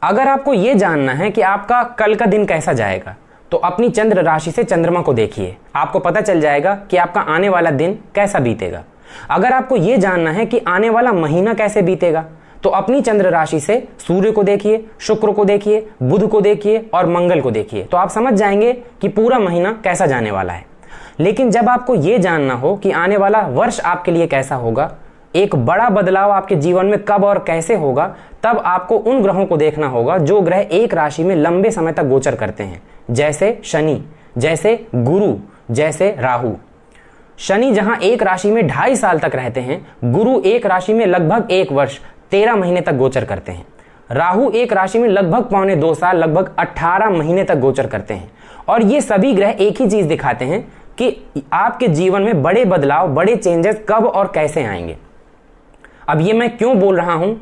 अगर आपको यह जानना है कि आपका कल का दिन कैसा जाएगा तो अपनी चंद्र राशि से चंद्रमा को देखिए, आपको पता चल जाएगा कि आपका आने वाला दिन कैसा बीतेगा। अगर आपको यह जानना है कि आने वाला महीना कैसे बीतेगा तो अपनी चंद्र राशि से सूर्य को देखिए, शुक्र को देखिए, बुध को देखिए और मंगल को देखिए, तो आप समझ जाएंगे कि पूरा महीना कैसा जाने वाला है। लेकिन जब आपको यह जानना हो कि आने वाला वर्ष आपके लिए कैसा होगा, एक बड़ा बदलाव आपके जीवन में कब और कैसे होगा, तब आपको उन ग्रहों को देखना होगा जो ग्रह एक राशि में लंबे समय तक गोचर करते हैं, जैसे शनि, जैसे गुरु, जैसे राहु। शनि जहां एक राशि में 2.5 साल तक रहते हैं, गुरु एक राशि में लगभग 1 वर्ष 13 महीने तक गोचर करते हैं, राहु एक राशि में लगभग 1.25 साल लगभग 18 महीने तक गोचर करते हैं। और ये सभी ग्रह एक ही चीज दिखाते हैं कि आपके जीवन में बड़े बदलाव, बड़े चेंजेस कब और कैसे आएंगे। अब ये मैं क्यों बोल रहा हूं,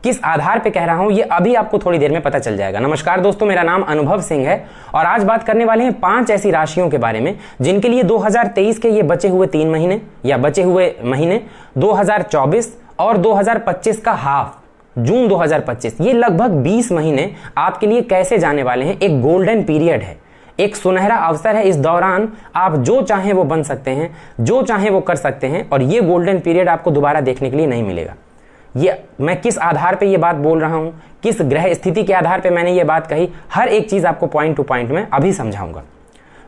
किस आधार पे कह रहा हूं, ये अभी आपको थोड़ी देर में पता चल जाएगा। नमस्कार दोस्तों, मेरा नाम अनुभव सिंह है और आज बात करने वाले हैं 5 ऐसी राशियों के बारे में जिनके लिए 2023 के ये बचे हुए 3 महीने या बचे हुए महीने 2024 और 2025 का हाफ, जून 2025, ये लगभग 20 महीने आपके लिए कैसे जाने वाले हैं। एक गोल्डन पीरियड है, एक सुनहरा अवसर है। इस दौरान आप जो चाहें वो बन सकते हैं, जो चाहें वो कर सकते हैं और ये गोल्डन पीरियड आपको दोबारा देखने के लिए नहीं मिलेगा। ये मैं किस आधार पे ये बात बोल रहा हूं, किस ग्रह स्थिति के आधार पे मैंने ये बात कही, हर एक चीज आपको पॉइंट टू पॉइंट में अभी समझाऊंगा।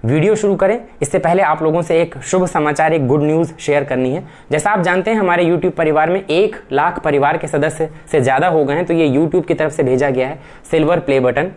वीडियो शुरू करें इससे पहले आप लोगों से एक शुभ समाचार, एक गुड न्यूज शेयर करनी है। जैसा आप जानते हैं हमारे यूट्यूब परिवार में 1 लाख परिवार के सदस्य से ज्यादा हो गए हैं, तो ये यूट्यूब की तरफ से भेजा गया है सिल्वर प्ले बटन,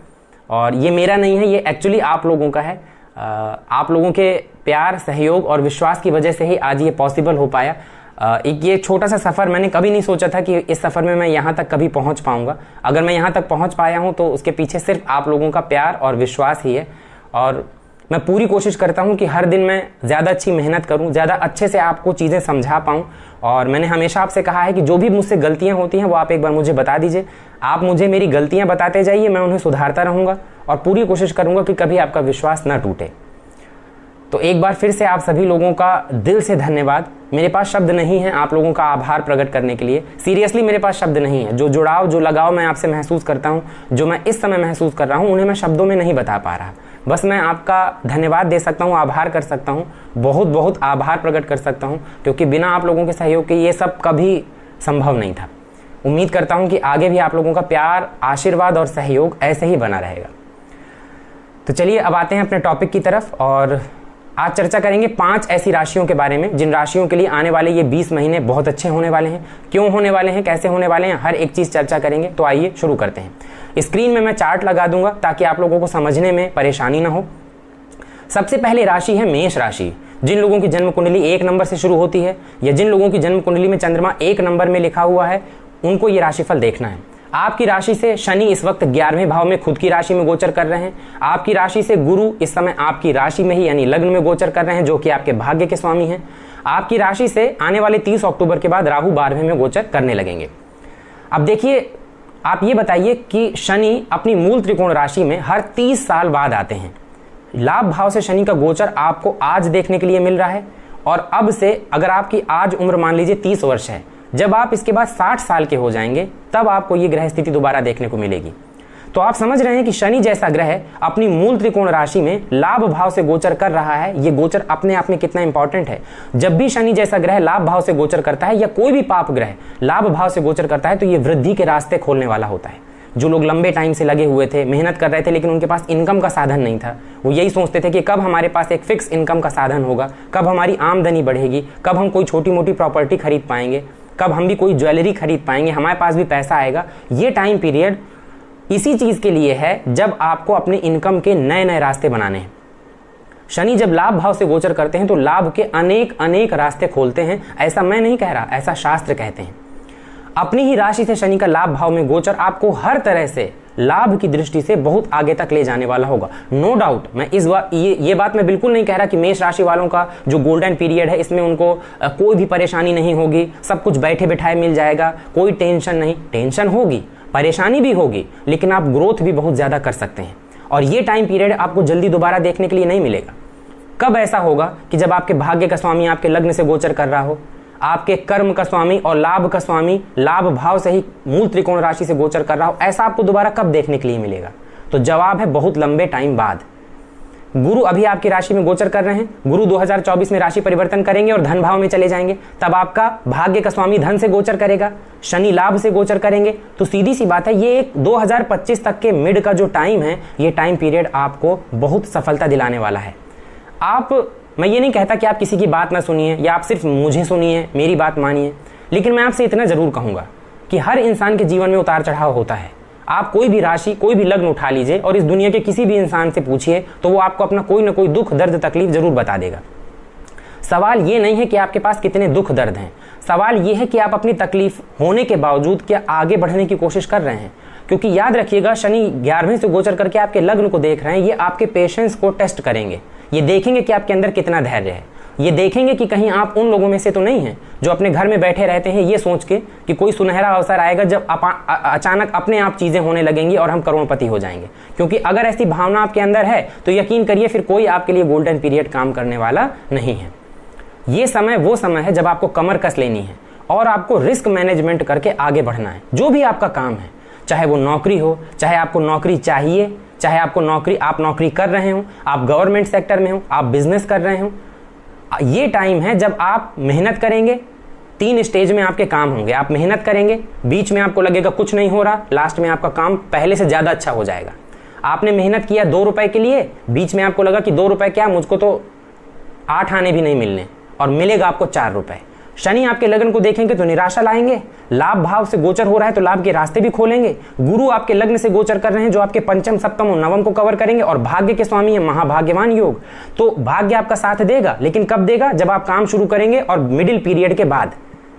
और ये मेरा नहीं है, ये एक्चुअली आप लोगों का है। आप लोगों के प्यार, सहयोग और विश्वास की वजह से ही आज ये पॉसिबल हो पाया। एक ये छोटा सा सफ़र, मैंने कभी नहीं सोचा था कि इस सफ़र में मैं यहाँ तक कभी पहुँच पाऊँगा। अगर मैं यहाँ तक पहुँच पाया हूँ तो उसके पीछे सिर्फ आप लोगों का प्यार और विश्वास ही है। और मैं पूरी कोशिश करता हूँ कि हर दिन मैं ज़्यादा अच्छी मेहनत करूँ, ज़्यादा अच्छे से आपको चीज़ें समझा पाऊँ। और मैंने हमेशा आपसे कहा है कि जो भी मुझसे गलतियाँ होती हैं वो आप एक बार मुझे बता दीजिए। आप मुझे मेरी गलतियाँ बताते जाइए, मैं उन्हें सुधारता रहूँगा और पूरी कोशिश करूँगा कि कभी आपका विश्वास ना टूटे। तो एक बार फिर से आप सभी लोगों का दिल से धन्यवाद। मेरे पास शब्द नहीं है आप लोगों का आभार प्रकट करने के लिए, सीरियसली मेरे पास शब्द नहीं है। जो जुड़ाव, जो लगाव मैं आपसे महसूस करता हूँ, जो मैं इस समय महसूस कर रहा हूँ, उन्हें मैं शब्दों में नहीं बता पा रहा। बस मैं आपका धन्यवाद दे सकता हूँ, आभार कर सकता हूँ, बहुत बहुत आभार प्रकट कर सकता हूँ, क्योंकि बिना आप लोगों के सहयोग के ये सब कभी संभव नहीं था। उम्मीद करता हूँ कि आगे भी आप लोगों का प्यार, आशीर्वाद और सहयोग ऐसे ही बना रहेगा। तो चलिए अब आते हैं अपने टॉपिक की तरफ और आज चर्चा करेंगे 5 ऐसी राशियों के बारे में जिन राशियों के लिए आने वाले ये 20 महीने बहुत अच्छे होने वाले हैं। क्यों होने वाले हैं, कैसे होने वाले हैं, हर एक चीज़ चर्चा करेंगे। तो आइए शुरू करते हैं। स्क्रीन में मैं चार्ट लगा दूंगा ताकि आप लोगों को समझने में परेशानी ना हो। सबसे पहले राशि है मेष राशि। जिन लोगों की जन्म कुंडली 1 नंबर से शुरू होती है या जिन लोगों की जन्म कुंडली में चंद्रमा 1 नंबर में लिखा हुआ है, उनको ये राशिफल देखना है। आपकी राशि से शनि इस वक्त 11वें भाव में खुद की राशि में गोचर कर रहे हैं। आपकी राशि से गुरु इस समय आपकी राशि में ही यानी लग्न में गोचर कर रहे हैं, जो कि आपके भाग्य के स्वामी हैं। आपकी राशि से आने वाले 30 अक्टूबर के बाद राहु 12वें में गोचर करने लगेंगे। अब देखिए, आप ये बताइए कि शनि अपनी मूल त्रिकोण राशि में हर 30 साल बाद आते हैं। लाभ भाव से शनि का गोचर आपको आज देखने के लिए मिल रहा है और अब से अगर आपकी आज उम्र मान लीजिए 30 वर्ष है, जब आप इसके बाद 60 साल के हो जाएंगे तब आपको ये ग्रह स्थिति दोबारा देखने को मिलेगी। तो आप समझ रहे हैं कि शनि जैसा ग्रह अपनी मूल त्रिकोण राशि में लाभ भाव से गोचर कर रहा है। ये गोचर अपने आप में कितना इंपॉर्टेंट है। जब भी शनि जैसा ग्रह लाभ भाव से गोचर करता है या कोई भी पाप ग्रह लाभ भाव से गोचर करता है तो ये वृद्धि के रास्ते खोलने वाला होता है। जो लोग लंबे टाइम से लगे हुए थे, मेहनत कर रहे थे, लेकिन उनके पास इनकम का साधन नहीं था, वो यही सोचते थे कि कब हमारे पास एक फिक्स इनकम का साधन होगा, कब हमारी आमदनी बढ़ेगी, कब हम कोई छोटी मोटी प्रॉपर्टी खरीद पाएंगे, कब हम भी कोई ज्वेलरी खरीद पाएंगे, हमारे पास भी पैसा आएगा। ये टाइम पीरियड इसी चीज के लिए है जब आपको अपने इनकम के नए नए रास्ते बनाने हैं। शनि जब लाभ भाव से गोचर करते हैं तो लाभ के अनेक अनेक रास्ते खोलते हैं। ऐसा मैं नहीं कह रहा, ऐसा शास्त्र कहते हैं। अपनी ही राशि से शनि का लाभ भाव में गोचर आपको हर तरह से लाभ की दृष्टि से बहुत आगे तक ले जाने वाला होगा। नो डाउट, मैं इस बार ये बात मैं बिल्कुल नहीं कह रहा कि मेष राशि वालों का जो गोल्डन पीरियड है इसमें उनको कोई भी परेशानी नहीं होगी, सब कुछ बैठे बिठाए मिल जाएगा, कोई टेंशन नहीं। टेंशन होगी, परेशानी भी होगी, लेकिन आप ग्रोथ भी बहुत ज्यादा कर सकते हैं और ये टाइम पीरियड आपको जल्दी दोबारा देखने के लिए नहीं मिलेगा। कब ऐसा होगा कि जब आपके भाग्य का स्वामी आपके लग्न से गोचर कर रहा हो, आपके कर्म का स्वामी और लाभ का स्वामी लाभ भाव से ही मूल त्रिकोण राशि से गोचर कर रहा हो, ऐसा आपको दोबारा कब देखने के लिए मिलेगा? तो जवाब है बहुत लंबे टाइम बाद। गुरु अभी आपकी राशि में गोचर कर रहे हैं, गुरु 2024 में राशि परिवर्तन करेंगे और धन भाव में चले जाएंगे, तब आपका भाग्य का स्वामी धन से गोचर करेगा, शनि लाभ से गोचर करेंगे। तो सीधी सी बात है, ये एक 2025 तक के मिड का जो टाइम है, ये टाइम पीरियड आपको बहुत सफलता दिलाने वाला है। मैं ये नहीं कहता कि आप किसी की बात ना सुनिए या आप सिर्फ मुझे सुनिए, मेरी बात मानिए, लेकिन मैं आपसे इतना जरूर कहूंगा कि हर इंसान के जीवन में उतार चढ़ाव होता है। आप कोई भी राशि, कोई भी लग्न उठा लीजिए और इस दुनिया के किसी भी इंसान से पूछिए तो वो आपको अपना कोई ना कोई दुख दर्द तकलीफ जरूर बता देगा। सवाल ये नहीं है कि आपके पास कितने दुख दर्द हैं, सवाल ये है कि आप अपनी तकलीफ होने के बावजूद क्या आगे बढ़ने की कोशिश कर रहे हैं। क्योंकि याद रखिएगा, शनि 11वें से गोचर करके आपके लग्न को देख रहे हैं, ये आपके पेशेंस को टेस्ट करेंगे। ये देखेंगे कि आपके अंदर कितना धैर्य है, ये देखेंगे कि कहीं आप उन लोगों में से तो नहीं हैं जो अपने घर में बैठे रहते हैं ये सोच के कि कोई सुनहरा अवसर आएगा जब अचानक अपने आप चीजें होने लगेंगी और हम करोड़पति हो जाएंगे। क्योंकि अगर ऐसी भावना आपके अंदर है तो यकीन करिए फिर कोई आपके लिए गोल्डन पीरियड काम करने वाला नहीं है। ये समय वो समय है जब आपको कमर कस लेनी है और आपको रिस्क मैनेजमेंट करके आगे बढ़ना है। जो भी आपका काम है, चाहे वो नौकरी हो, चाहे आपको नौकरी चाहिए, चाहे आप नौकरी कर रहे हो, आप गवर्नमेंट सेक्टर में हो, आप बिजनेस कर रहे हो, ये टाइम है जब आप मेहनत करेंगे। 3 स्टेज में आपके काम होंगे। आप मेहनत करेंगे, बीच में आपको लगेगा कुछ नहीं हो रहा, लास्ट में आपका काम पहले से ज्यादा अच्छा हो जाएगा। आपने मेहनत किया 2 रुपए के लिए, बीच में आपको लगा कि 2 रुपए क्या, मुझको तो 8 आने भी नहीं मिलने, और मिलेगा आपको 4 रुपए। शनि आपके लग्न को देखेंगे तो निराशा लाएंगे, लाभ भाव से गोचर हो रहा है तो लाभ के रास्ते भी खोलेंगे। गुरु आपके लग्न से गोचर कर रहे हैं जो आपके पंचम, सप्तम और नवम को कवर करेंगे, और भाग्य के स्वामी है महाभाग्यवान योग। तो भाग्य आपका साथ देगा, लेकिन कब देगा? जब आप काम शुरू करेंगे और मिडिल पीरियड के बाद।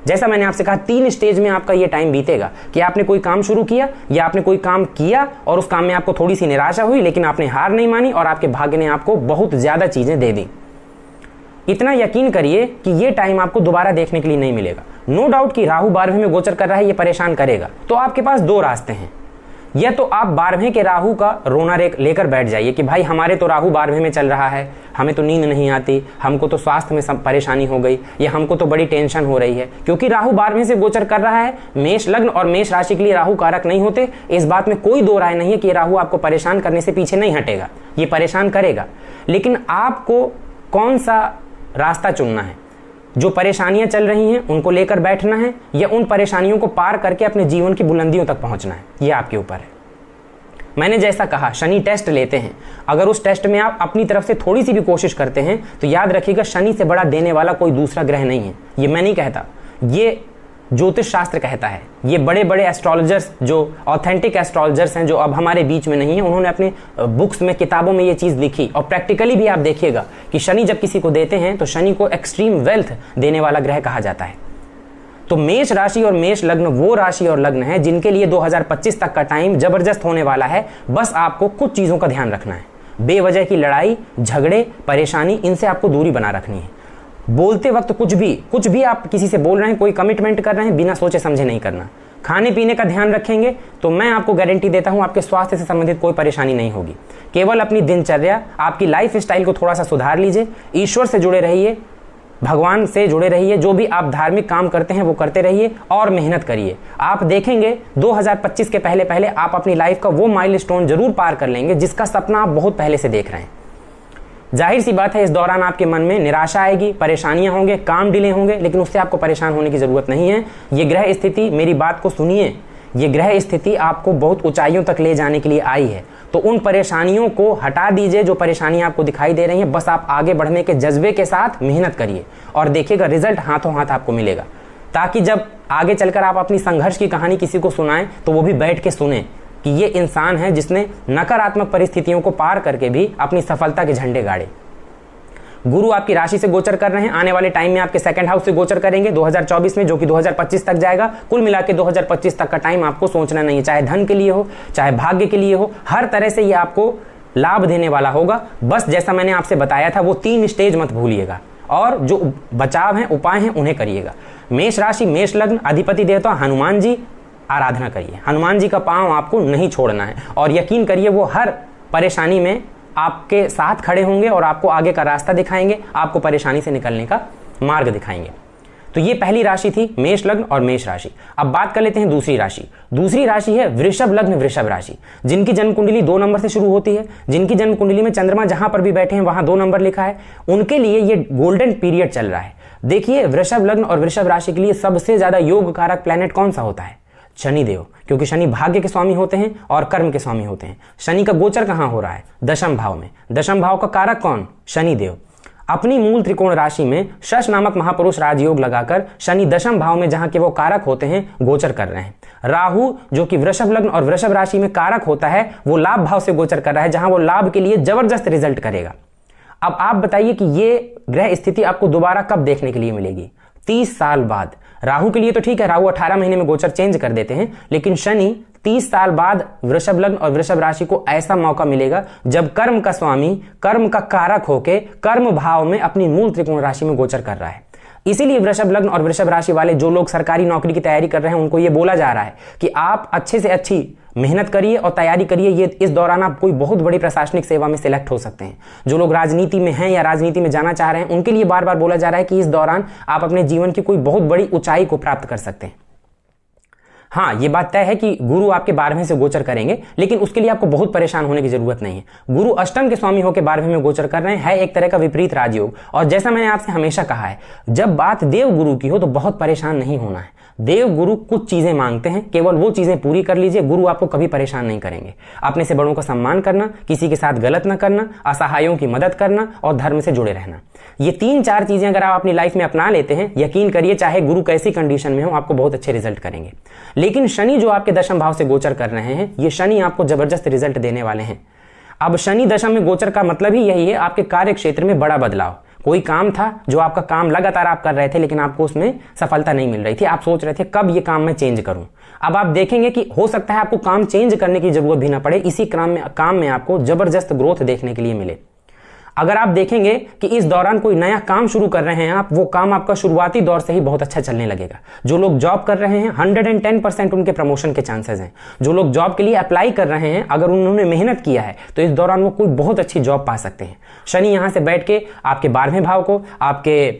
जैसा मैंने आपसे कहा, 3 स्टेज में आपका ये टाइम बीतेगा कि आपने कोई काम शुरू किया या आपने कोई काम किया और उस काम में आपको थोड़ी सी निराशा हुई, लेकिन आपने हार नहीं मानी और आपके भाग्य ने आपको बहुत ज्यादा चीजें दे दी। इतना यकीन करिए कि ये टाइम आपको दोबारा देखने के लिए नहीं मिलेगा। नो डाउट कि राहु 12वें में गोचर कर रहा है, ये परेशान करेगा। तो आपके पास 2 रास्ते हैं, या तो आप 12वें के राहु का रोना लेकर बैठ जाइए कि भाई हमारे तो राहु 12वें में चल रहा है, हमें तो नींद नहीं आती, हमको तो स्वास्थ्य में परेशानी हो गई, या हमको तो बड़ी टेंशन हो रही है। क्योंकि राहु 12वें से गोचर कर रहा है। मेष लग्न और मेष राशि के लिए राहु कारक नहीं होते, इस बात में कोई दो राय नहीं है कि राहु आपको परेशान करने से पीछे नहीं हटेगा, ये परेशान करेगा। लेकिन आपको कौन सा रास्ता चुनना है? जो परेशानियां चल रही हैं उनको लेकर बैठना है, या उन परेशानियों को पार करके अपने जीवन की बुलंदियों तक पहुंचना है, ये आपके ऊपर है। मैंने जैसा कहा, शनि टेस्ट लेते हैं। अगर उस टेस्ट में आप अपनी तरफ से थोड़ी सी भी कोशिश करते हैं तो याद रखिएगा, शनि से बड़ा देने वाला कोई दूसरा ग्रह नहीं है। ये मैं नहीं कहता, ये ज्योतिष शास्त्र कहता है। ये बड़े बड़े एस्ट्रोलॉजर्स, जो ऑथेंटिक एस्ट्रोलॉजर्स हैं, जो अब हमारे बीच में नहीं है, उन्होंने अपने बुक्स में, किताबों में ये चीज लिखी। और प्रैक्टिकली भी आप देखिएगा कि शनि जब किसी को देते हैं तो शनि को एक्सट्रीम वेल्थ देने वाला ग्रह कहा जाता है। तो मेष राशि और मेष लग्न वो राशि और लग्न है जिनके लिए 2025 तक का टाइम जबरदस्त होने वाला है। बस आपको कुछ चीजों का ध्यान रखना है। बेवजह की लड़ाई, झगड़े, परेशानी, इनसे आपको दूरी बना रखनी है। बोलते वक्त कुछ भी आप किसी से बोल रहे हैं, कोई कमिटमेंट कर रहे हैं, बिना सोचे समझे नहीं करना। खाने पीने का ध्यान रखेंगे तो मैं आपको गारंटी देता हूं आपके स्वास्थ्य से संबंधित कोई परेशानी नहीं होगी। केवल अपनी दिनचर्या, आपकी लाइफ स्टाइल को थोड़ा सा सुधार लीजिए। ईश्वर से जुड़े रहिए, भगवान से जुड़े रहिए, जो भी आप धार्मिक काम करते हैं वो करते रहिए और मेहनत करिए। आप देखेंगे 2025 के पहले पहले आप अपनी लाइफ का वो माइलस्टोन जरूर पार कर लेंगे जिसका सपना आप बहुत पहले से देख रहे हैं। जाहिर सी बात है, इस दौरान आपके मन में निराशा आएगी, परेशानियां होंगे, काम डिले होंगे, लेकिन उससे आपको परेशान होने की जरूरत नहीं है। ये ग्रह स्थिति, मेरी बात को सुनिए, ये ग्रह स्थिति आपको बहुत ऊंचाइयों तक ले जाने के लिए आई है। तो उन परेशानियों को हटा दीजिए जो परेशानियां आपको दिखाई दे रही हैं। बस आप आगे बढ़ने के जज्बे के साथ मेहनत करिए और देखिएगा रिजल्ट हाथों हाथ आपको मिलेगा। ताकि जब आगे चलकर आप अपनी संघर्ष की कहानी किसी को सुनाएं तो वो भी बैठ के सुने कि ये इंसान है जिसने नकारात्मक परिस्थितियों को पार करके भी अपनी सफलता के झंडे गाड़े। गुरु आपकी राशि से गोचर कर रहे हैं, आने वाले टाइम में आपके सेकंड हाउस से गोचर करेंगे 2024 में, जो कि 2025 तक जाएगा। कुल मिला के 2025 तक का टाइम आपको सोचना नहीं है, चाहे धन के लिए हो, चाहे भाग्य के लिए हो, हर तरह से ये आपको लाभ देने वाला होगा। बस जैसा मैंने आपसे बताया था वो 3 स्टेज मत भूलिएगा, और जो बचाव हैं, उपाय हैं, उन्हें करिएगा। मेष राशि, मेष लग्न, अधिपति देवता हनुमान जी, आराधना करिए। हनुमान जी का पांव आपको नहीं छोड़ना है, और यकीन करिए वो हर परेशानी में आपके साथ खड़े होंगे और आपको आगे का रास्ता दिखाएंगे, आपको परेशानी से निकलने का मार्ग दिखाएंगे। तो ये पहली राशि थी मेष लग्न और मेष राशि। अब बात कर लेते हैं दूसरी राशि। दूसरी राशि है वृषभ लग्न वृषभ राशि, जिनकी जन्म कुंडली 2 नंबर से शुरू होती है, जिनकी जन्म कुंडली में चंद्रमा जहां पर भी बैठे हैं वहां 2 नंबर लिखा है, उनके लिए ये गोल्डन पीरियड चल रहा है। देखिए वृषभ लग्न और वृषभ राशि के लिए सबसे ज्यादा योग कारक प्लैनेट कौन सा होता है? शनिदेव, क्योंकि शनि भाग्य के स्वामी होते हैं और कर्म के स्वामी होते हैं। शनि का गोचर कहां हो रहा है? दशम भाव में। दशम भाव का कारक कौन? शनिदेव। अपनी मूल त्रिकोण राशि में शश नामक महापुरुष राजयोग लगाकर शनि दशम भाव में जहां के वो कारक होते हैं गोचर कर रहे हैं। राहु जो कि वृषभ लग्न और वृषभ राशि में कारक होता है वो लाभ भाव से गोचर कर रहा है, जहां वो लाभ के लिए जबरदस्त रिजल्ट करेगा। अब आप बताइए कि ये ग्रह स्थिति आपको दोबारा कब देखने के लिए मिलेगी? 30 साल बाद। राहु के लिए तो ठीक है, राहु 18 महीने में गोचर चेंज कर देते हैं, लेकिन शनि 30 साल बाद वृषभ लग्न और वृषभ राशि को ऐसा मौका मिलेगा जब कर्म का स्वामी, कर्म का कारक होके कर्म भाव में अपनी मूल त्रिकोण राशि में गोचर कर रहा है। इसीलिए वृषभ लग्न और वृषभ राशि वाले जो लोग सरकारी नौकरी की तैयारी कर रहे हैं उनको यह बोला जा रहा है कि आप अच्छे से अच्छी मेहनत करिए और तैयारी करिए। ये इस दौरान आप कोई बहुत बड़ी प्रशासनिक सेवा में सिलेक्ट हो सकते हैं। जो लोग राजनीति में हैं या राजनीति में जाना चाह रहे हैं उनके लिए बार बार बोला जा रहा है कि इस दौरान आप अपने जीवन की कोई बहुत बड़ी ऊंचाई को प्राप्त कर सकते हैं। हाँ, ये बात तय है कि गुरु आपके 12वें से गोचर करेंगे, लेकिन उसके लिए आपको बहुत परेशान होने की जरूरत नहीं है। गुरु अष्टम के स्वामी होकर 12वें में गोचर कर रहे हैं, है एक तरह का विपरीत राजयोग। और जैसा मैंने आपसे हमेशा कहा है, जब बात देव गुरु की हो तो बहुत परेशान नहीं होना है। देव गुरु कुछ चीजें मांगते हैं, केवल वो चीजें पूरी कर लीजिए, गुरु आपको कभी परेशान नहीं करेंगे। अपने से बड़ों का सम्मान करना, किसी के साथ गलत न करना, असहायों की मदद करना और धर्म से जुड़े रहना, ये 3-4 चीजें अगर आप अपनी लाइफ में अपना लेते हैं, यकीन करिए चाहे गुरु कैसी कंडीशन में हो आपको बहुत अच्छे रिजल्ट करेंगे। लेकिन शनि जो आपके दशम भाव से गोचर कर रहे हैं, ये शनि आपको जबरदस्त रिजल्ट देने वाले हैं। अब शनि दशम में गोचर का मतलब ही यही है, आपके कार्य क्षेत्र में बड़ा बदलाव। कोई काम था जो आपका काम लगातार आप कर रहे थे लेकिन आपको उसमें सफलता नहीं मिल रही थी, आप सोच रहे थे कब ये काम मैं चेंज करूं। अब आप देखेंगे कि हो सकता है आपको काम चेंज करने की जरूरत भी ना पड़े, इसी काम में आपको जबरदस्त ग्रोथ देखने के लिए मिले। अगर आप देखेंगे कि इस दौरान कोई नया काम शुरू कर रहे हैं आप, वो काम आपका शुरुआती दौर से ही बहुत अच्छा चलने लगेगा। जो लोग जॉब कर रहे हैं 110% उनके प्रमोशन के चांसेस हैं। जो लोग जॉब के लिए अप्लाई कर रहे हैं, अगर उन्होंने मेहनत किया है तो इस दौरान वो कोई बहुत अच्छी जॉब पा सकते हैं। शनि यहां से बैठ के आपके 12वें भाव को, आपके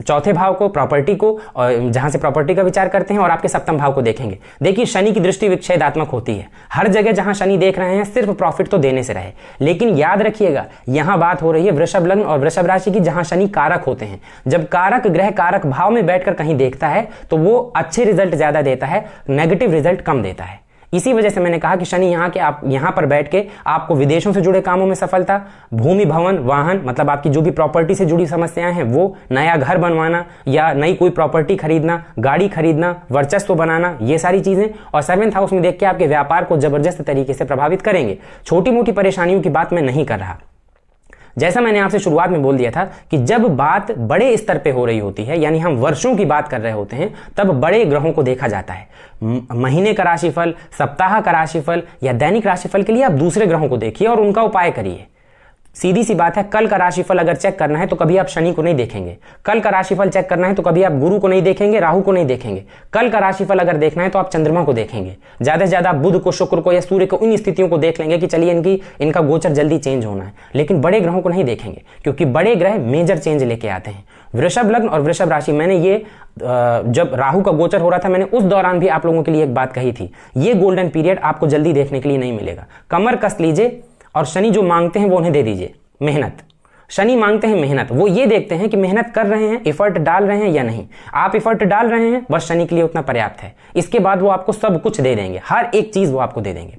चौथे भाव को, प्रॉपर्टी को, जहां से प्रॉपर्टी का विचार करते हैं, और आपके सप्तम भाव को देखेंगे। देखिए शनि की दृष्टि विच्छेदात्मक होती है। हर जगह जहां शनि देख रहे हैं सिर्फ प्रॉफिट तो देने से रहे, लेकिन याद रखिएगा यहां बात हो रही है वृषभ लग्न और वृषभ राशि की, जहां शनि कारक होते हैं। जब कारक ग्रह कारक भाव में बैठकर कहीं देखता है तो वो अच्छे रिजल्ट ज्यादा देता है, नेगेटिव रिजल्ट कम देता है। इसी वजह से मैंने कहा कि शनि यहां पर बैठ के आपको विदेशों से जुड़े कामों में सफलता, भूमि भवन वाहन, मतलब आपकी जो भी प्रॉपर्टी से जुड़ी समस्याएं हैं वो, नया घर बनवाना या नई कोई प्रॉपर्टी खरीदना, गाड़ी खरीदना, वर्चस्व बनाना, ये सारी चीजें। और 7th हाउस में देख के आपके व्यापार को जबरदस्त तरीके से प्रभावित करेंगे। छोटी मोटी परेशानियों की बात मैं नहीं कर रहा। जैसा मैंने आपसे शुरुआत में बोल दिया था कि जब बात बड़े स्तर पे हो रही होती है, यानी हम वर्षों की बात कर रहे होते हैं, तब बड़े ग्रहों को देखा जाता है। महीने का राशिफल, सप्ताह का राशिफल या दैनिक राशिफल के लिए आप दूसरे ग्रहों को देखिए और उनका उपाय करिए। सीधी सी बात है, कल का राशिफल अगर चेक करना है तो कभी आप शनि को नहीं देखेंगे। कल का राशिफल चेक करना है तो कभी आप गुरु को नहीं देखेंगे, राहु को नहीं देखेंगे। कल का राशिफल अगर देखना है तो आप चंद्रमा को देखेंगे। ज्यादा से ज्यादा बुध को, शुक्र को या सूर्य को, इन स्थितियों को देख लेंगे कि चलिए इनका गोचर जल्दी चेंज होना है, लेकिन बड़े ग्रहों को नहीं देखेंगे क्योंकि बड़े ग्रह मेजर चेंज लेके आते हैं। वृषभ लग्न और वृषभ राशि, मैंने ये जब राहु का गोचर हो रहा था मैंने उस दौरान भी आप लोगों के लिए एक बात कही थी, ये गोल्डन पीरियड आपको जल्दी देखने के लिए नहीं मिलेगा। कमर कस लीजिए और शनि जो मांगते हैं वो उन्हें दे दीजिए, मेहनत। शनि मांगते हैं मेहनत, वो ये देखते हैं कि मेहनत कर रहे हैं, एफर्ट डाल रहे हैं या नहीं। आप एफर्ट डाल रहे हैं, बस शनि के लिए उतना पर्याप्त है। इसके बाद वो आपको सब कुछ दे देंगे, हर एक चीज वो आपको दे देंगे।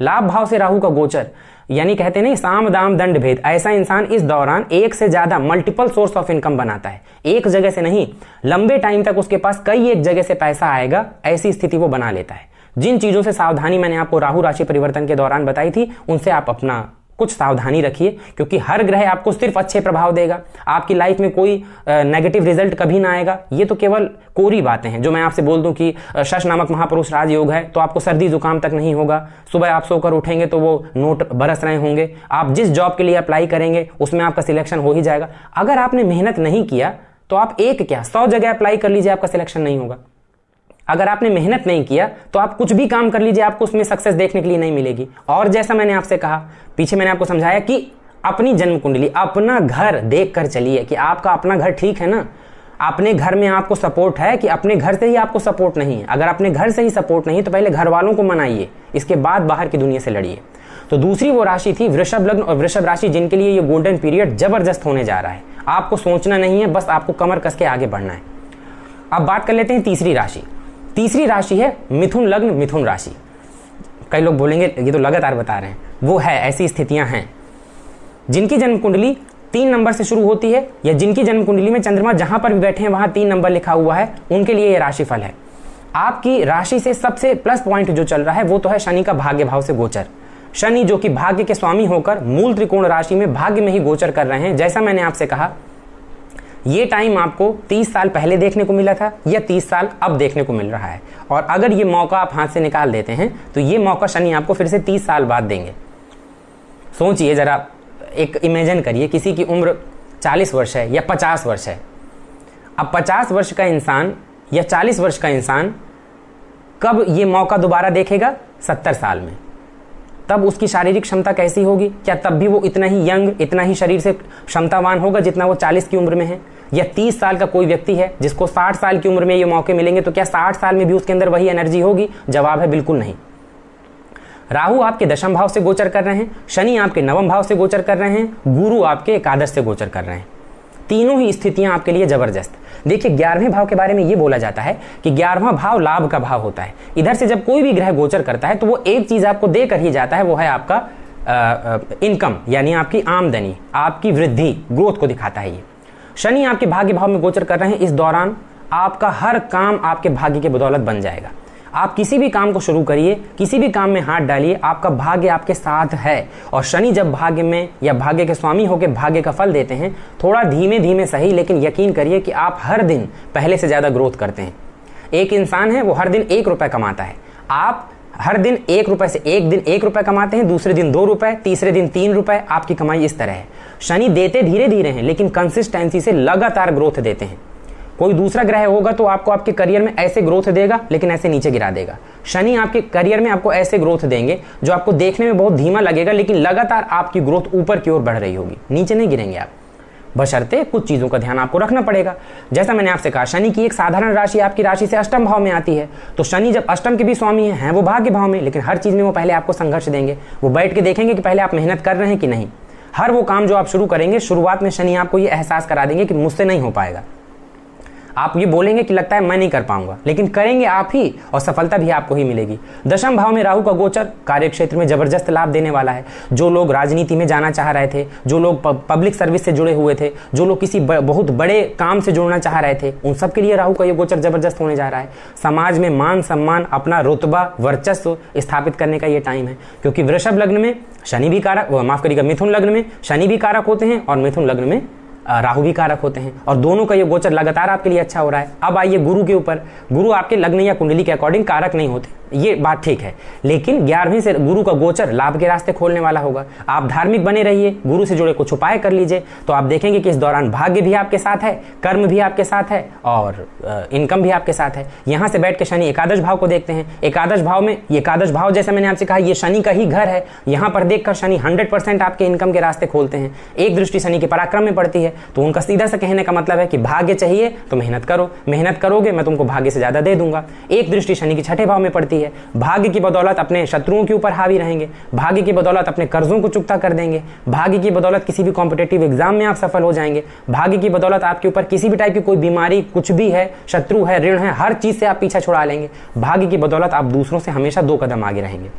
लाभ भाव से राहु का गोचर, यानी कहते नहीं साम दाम दंड भेद, ऐसा इंसान इस दौरान एक से ज्यादा मल्टीपल सोर्स ऑफ इनकम बनाता है। एक जगह से नहीं, लंबे टाइम तक उसके पास कई एक जगह से पैसा आएगा, ऐसी स्थिति वो बना लेता है। जिन चीजों से सावधानी मैंने आपको राहु राशि परिवर्तन के दौरान बताई थी, उनसे आप अपना कुछ सावधानी रखिए, क्योंकि हर ग्रह आपको सिर्फ अच्छे प्रभाव देगा, आपकी लाइफ में कोई नेगेटिव रिजल्ट कभी ना आएगा। ये तो केवल कोरी बातें हैं। जो मैं आपसे बोल दूं कि शश नामक महापुरुष राजयोग है तो आपको सर्दी जुकाम तक नहीं होगा, सुबह आप सोकर उठेंगे तो वो नोट बरस रहे होंगे, आप जिस जॉब के लिए अप्लाई करेंगे उसमें आपका सिलेक्शन हो ही जाएगा। अगर आपने मेहनत नहीं किया तो आप एक क्या 100 जगह अप्लाई कर लीजिए, आपका सिलेक्शन नहीं होगा। अगर आपने मेहनत नहीं किया तो आप कुछ भी काम कर लीजिए, आपको उसमें सक्सेस देखने के लिए नहीं मिलेगी। और जैसा मैंने आपसे कहा, पीछे मैंने आपको समझाया कि अपनी जन्म कुंडली, अपना घर देख कर चलिए कि आपका अपना घर ठीक है ना। अपने घर में आपको सपोर्ट है कि अपने घर से ही आपको सपोर्ट नहीं है? अगर अपने घर से ही सपोर्ट नहीं तो पहले घर वालों को मनाइए, इसके बाद बाहर की दुनिया से लड़िए। तो दूसरी वो राशि थी वृषभ लग्न और वृषभ राशि, जिनके लिए ये गोल्डन पीरियड जबरदस्त होने जा रहा है। आपको सोचना नहीं है, बस आपको कमर कस के आगे बढ़ना है। अब बात कर लेते हैं तीसरी राशि। तीसरी राशि है मिथुन लग्न मिथुन राशि। कई लोग बोलेंगे ये तो लगातार बता रहे हैं, वो है, ऐसी स्थितियां हैं जिनकी जन्म कुंडली 3 नंबर से शुरू होती है, या जिनकी जन्म कुंडली में चंद्रमा जहां पर भी बैठे हैं वहां 3 नंबर लिखा हुआ है, उनके लिए यह राशिफल है। आपकी राशि से सबसे प्लस पॉइंट जो चल रहा है वो तो है शनि का भाग्य भाव से गोचर। शनि जो कि भाग्य के स्वामी होकर मूल त्रिकोण राशि में भाग्य में ही गोचर कर रहे हैं। जैसा मैंने आपसे कहा, ये टाइम आपको 30 साल पहले देखने को मिला था या 30 साल अब देखने को मिल रहा है, और अगर ये मौका आप हाथ से निकाल देते हैं तो ये मौका शनि आपको फिर से 30 साल बाद देंगे। सोचिए जरा, एक इमेजिन करिए, किसी की उम्र 40 वर्ष है या 50 वर्ष है। अब 50 वर्ष का इंसान या 40 वर्ष का इंसान कब ये मौका दोबारा देखेगा? 70 साल में। तब उसकी शारीरिक क्षमता कैसी होगी? क्या तब भी वो इतना ही यंग, इतना ही शरीर से क्षमतावान होगा जितना वो 40 की उम्र में है? या 30 साल का कोई व्यक्ति है जिसको 60 साल की उम्र में ये मौके मिलेंगे, तो क्या 60 साल में भी उसके अंदर वही एनर्जी होगी? जवाब है बिल्कुल नहीं। राहु आपके दशम भाव से गोचर कर रहे हैं, शनि आपके नवम भाव से गोचर कर रहे हैं, गुरु आपके एकादश से गोचर कर रहे हैं। तीनों ही स्थितियां आपके लिए जबरदस्त। देखिए, 11वें भाव के बारे में ये बोला जाता है कि 11वां भाव लाभ का भाव होता है। इधर से जब कोई भी ग्रह गोचर करता है तो वो एक चीज आपको देकर ही जाता है, वो है आपका इनकम, यानी आपकी आमदनी, आपकी वृद्धि, ग्रोथ को दिखाता है। ये शनि आपके भाग्य भाव में गोचर कर रहे हैं। इस दौरान आपका हर काम आपके भाग्य के बदौलत बन जाएगा। आप किसी भी काम को शुरू करिए, किसी भी काम में हाथ डालिए, आपका भाग्य आपके साथ है। और शनि जब भाग्य में या भाग्य के स्वामी होकर भाग्य का फल देते हैं, थोड़ा धीमे धीमे सही, लेकिन यकीन करिए कि आप हर दिन पहले से ज्यादा ग्रोथ करते हैं। एक इंसान है, वो हर दिन 1 रुपए कमाता है। आप हर दिन 1 रुपए से एक दिन 1 रुपए कमाते हैं, दूसरे दिन 2 रुपए, तीसरे दिन 3 रुपए। आपकी कमाई इस तरह है। शनि देते धीरे धीरे हैं, लेकिन कंसिस्टेंसी से लगातार ग्रोथ देते हैं। कोई दूसरा ग्रह होगा तो आपको आपके करियर में ऐसे ग्रोथ देगा, लेकिन ऐसे नीचे गिरा देगा। शनि आपके करियर में आपको ऐसे ग्रोथ देंगे जो आपको देखने में बहुत धीमा लगेगा, लेकिन लगातार आपकी ग्रोथ ऊपर की ओर बढ़ रही होगी, नीचे नहीं गिरेंगे आप। बशर्ते कुछ चीजों का ध्यान आपको रखना पड़ेगा। जैसा मैंने आपसे कहा, शनि की एक साधारण राशि आपकी राशि से अष्टम भाव में आती है, तो शनि जब अष्टम के भी स्वामी हैं वो भाग्य भाव में, लेकिन हर चीज में वो पहले आपको संघर्ष देंगे। वो बैठ के देखेंगे कि पहले आप मेहनत कर रहे हैं कि नहीं। हर वो काम जो आप शुरू करेंगे, शुरुआत में शनि आपको ये एहसास करा देंगे कि मुझसे नहीं हो पाएगा। आप ये बोलेंगे कि लगता है मैं नहीं कर पाऊंगा, लेकिन करेंगे आप ही, और सफलता भी आपको ही मिलेगी। दशम भाव में राहु का गोचर कार्य क्षेत्र में जबरदस्त लाभ देने वाला है। जो लोग राजनीति में जाना चाह रहे थे, जो लोग पब्लिक सर्विस से जुड़े हुए थे, जो लोग किसी बहुत बड़े काम से जुड़ना चाह रहे थे, उन सब के लिए राहु का ये गोचर जबरदस्त होने जा रहा है। समाज में मान सम्मान, अपना रुतबा, वर्चस्व स्थापित करने का ये टाइम है, क्योंकि वृषभ लग्न में शनि भी कारक, माफ करिएगा, मिथुन लग्न में शनि भी कारक होते हैं और मिथुन लग्न में राहु भी कारक होते हैं, और दोनों का ये गोचर लगातार आपके लिए अच्छा हो रहा है। अब आइए गुरु के ऊपर। गुरु आपके लग्न या कुंडली के अकॉर्डिंग कारक नहीं होते, ये बात ठीक है, लेकिन 11वीं से गुरु का गोचर लाभ के रास्ते खोलने वाला होगा। आप धार्मिक बने रहिए, गुरु से जुड़े कुछ उपाय कर लीजिए, तो आप देखेंगे कि इस दौरान भाग्य भी आपके साथ है, कर्म भी आपके साथ है, और इनकम भी आपके साथ है। यहां से बैठ के शनि एकादश भाव को देखते हैं। एकादश भाव में, एकादश भाव जैसे मैंने आपसे कहा, ये शनि का ही घर है। यहां पर देखकर शनि 100% आपके इनकम के रास्ते खोलते हैं। एक दृष्टि शनि के पराक्रम में पड़ती है, तो उनका सीधा सा कहने का मतलब है कि भाग्य चाहिए तो मेहनत करो, मेहनत करोगे मैं तुमको भाग्य से ज्यादा दे दूंगा। एक दृष्टि शनि की 6ठे भाव में पड़ती है। भाग्य की बदौलत अपने शत्रुओं के ऊपर हावी रहेंगे, भाग्य की बदौलत अपने कर्जों को चुकता कर देंगे, भाग्य की बदौलत किसी भी कॉम्पिटेटिव एग्जाम में आप सफल हो जाएंगे, भाग्य की बदौलत आपके ऊपर किसी भी टाइप की कोई बीमारी, कुछ भी है, शत्रु है, ऋण है, हर चीज से आप पीछा छुड़ा लेंगे। भाग्य की बदौलत आप दूसरों से हमेशा 2 कदम आगे रहेंगे।